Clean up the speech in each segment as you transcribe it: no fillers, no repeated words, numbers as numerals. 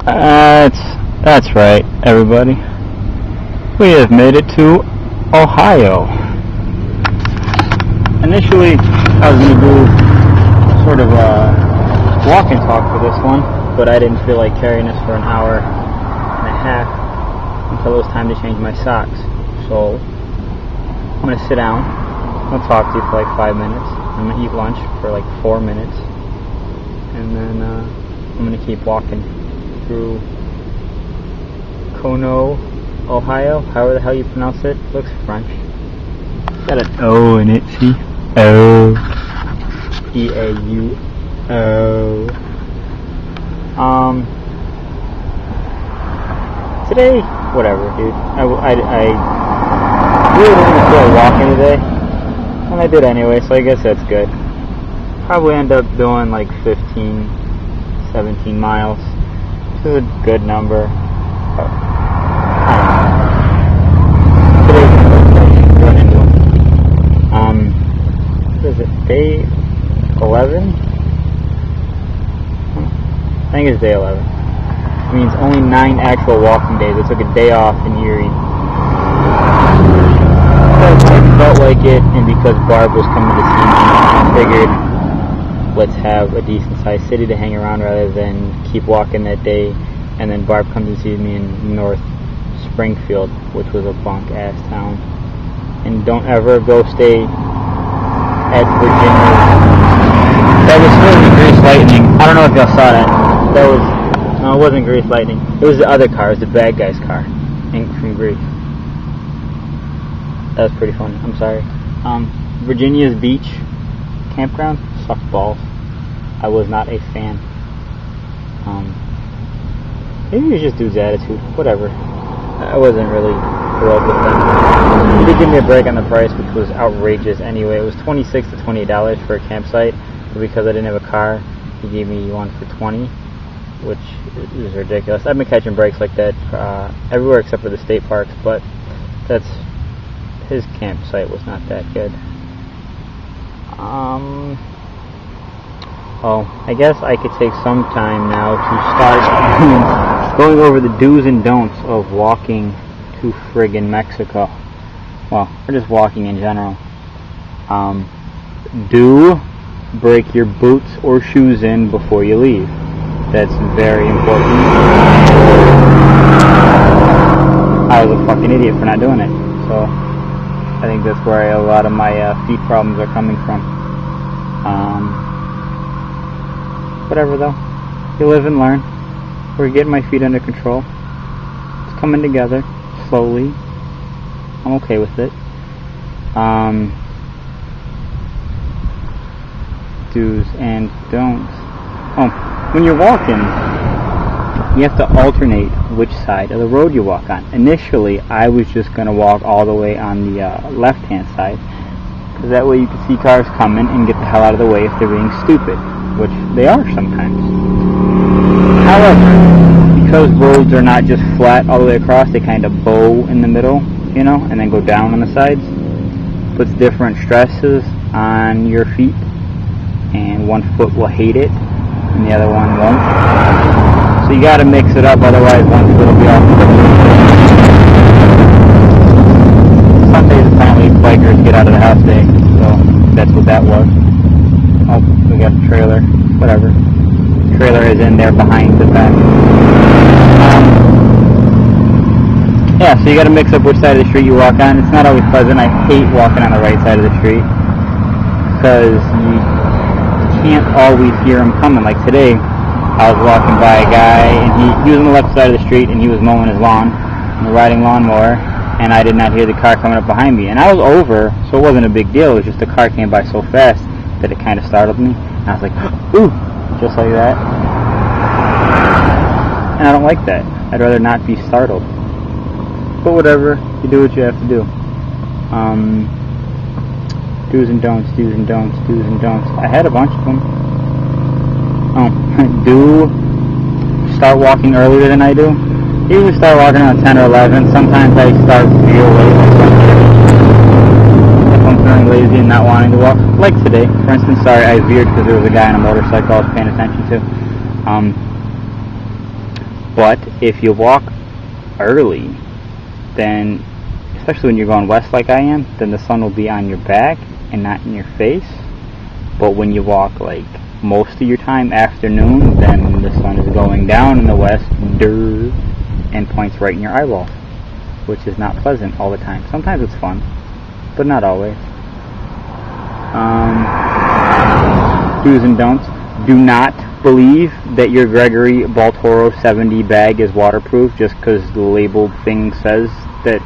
That's right, everybody. We have made it to Ohio. Initially, I was going to do sort of a walk and talk for this one, but I didn't feel like carrying this for an hour and a half until it was time to change my socks. So I'm going to sit down. I'm going to talk to you for like 5 minutes. I'm going to eat lunch for like 4 minutes, and then I'm going to keep walking through Kono, Ohio, however the hell you pronounce it. It looks French. Got an O in it, see? O. E-A-U-O. Today, whatever, dude. I really didn't feel like walking today, and I did anyway, so I guess that's good. Probably end up doing like 15, 17 miles. Which is a good number. But, what is it, day 11? I think it's day 11. It means only 9 actual walking days. I took a day off in Erie. Because I felt like it, and because Barb was coming to see me, I figured, let's have a decent sized city to hang around rather than keep walking that day, and then Barb comes and sees me in North Springfield, which was a bunk ass town. And don't ever go stay at Virginia. That was supposed to be Grease Lightning. I don't know if y'all saw that. No, it wasn't Grease Lightning. It was the other car. It was the bad guy's car from Grease. That was pretty funny. I'm sorry. Virginia's beach campground sucked balls. I was not a fan. Maybe it was just dude's attitude. Whatever. I wasn't really thrilled with them. He did give me a break on the price, which was outrageous anyway. It was $26 to $28 for a campsite, but because I didn't have a car, he gave me one for $20, which is ridiculous. I've been catching breaks like that everywhere except for the state parks, but his campsite was not that good. Well, I guess I could take some time now to start going over the do's and don'ts of walking to friggin' Mexico. Well, or just walking in general. Do break your boots or shoes in before you leave. That's very important. I was a fucking idiot for not doing it. So I think that's where a lot of my feet problems are coming from. Whatever though. You live and learn. We're getting my feet under control. It's coming together slowly. I'm okay with it. Do's and don'ts. Oh, when you're walking, you have to alternate which side of the road you walk on. Initially, I was just going to walk all the way on the left-hand side, because that way you can see cars coming and get the hell out of the way if they're being stupid, which they are sometimes. However, because roads are not just flat all the way across, they kind of bow in the middle, you know, and then go down on the sides. Puts different stresses on your feet, and one foot will hate it and the other one won't. So you gotta mix it up, otherwise one foot will be off. Sundays apparently bikers get out of the house day, so that's what that was. Oh, we got the trailer, whatever. The trailer is in there behind the back. Yeah, so you gotta mix up which side of the street you walk on. It's not always pleasant. I hate walking on the right side of the street, because you can't always hear him coming. Like today, I was walking by a guy, and he was on the left side of the street, and he was mowing his lawn, and riding lawnmower, and I did not hear the car coming up behind me. And I was over, so it wasn't a big deal. It was just the car came by so fast that it kind of startled me. And I was like, ooh, just like that. And I don't like that. I'd rather not be startled. But whatever, you do what you have to do. Do's and don'ts, do's and don'ts, do's and don'ts. I had a bunch of them. Oh, do start walking earlier than I do. I usually start walking around 10 or 11. Sometimes I start real late. If I'm feeling lazy and not wanting to walk. Like today. For instance, sorry, I veered because there was a guy on a motorcycle I was paying attention to. But if you walk early, then, especially when you're going west like I am, then the sun will be on your back and not in your face. But when you walk like most of your time afternoon, then the sun is going down in the west, and points right in your eyeballs, which is not pleasant all the time. Sometimes it's fun, but not always. Do's and don'ts. Do not believe that your Gregory Baltoro 70 bag is waterproof just because the label thing says that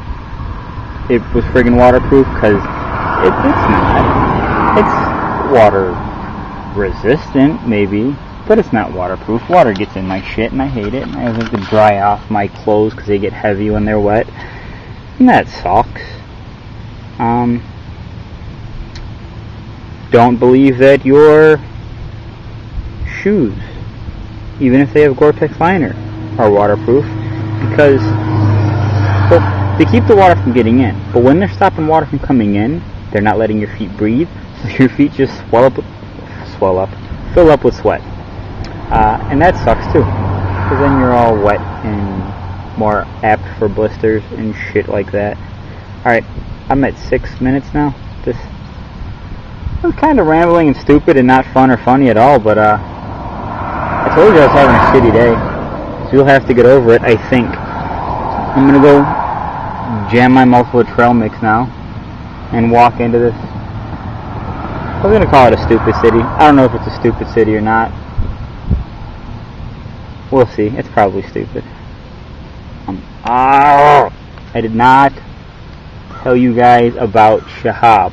it was friggin' waterproof, because it's not. It's water resistant, maybe, but it's not waterproof. Water gets in my shit and I hate it, and I have to dry off my clothes because they get heavy when they're wet, and that sucks. Don't believe that your shoes, even if they have Gore-Tex liner, are waterproof, because, well, they keep the water from getting in, but when they're stopping water from coming in, they're not letting your feet breathe, so your feet just fill up with sweat, and that sucks too, because then you're all wet and more apt for blisters and shit like that. Alright, I'm at 6 minutes now. I'm kind of rambling and stupid and not fun or funny at all, but I told you I was having a shitty day, so you'll have to get over it, I think. I'm gonna go jam my multiple trail mix now and walk into this. I was gonna call it a stupid city. I don't know if it's a stupid city or not. We'll see. It's probably stupid. I did not tell you guys about Shahab.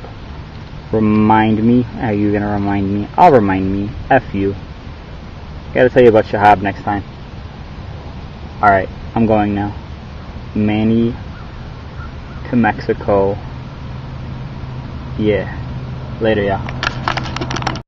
Remind me. Are you gonna remind me? I'll remind me. F you. Gotta tell you about Shahab next time. Alright, I'm going now. Manny to Mexico. Yeah. Later, y'all.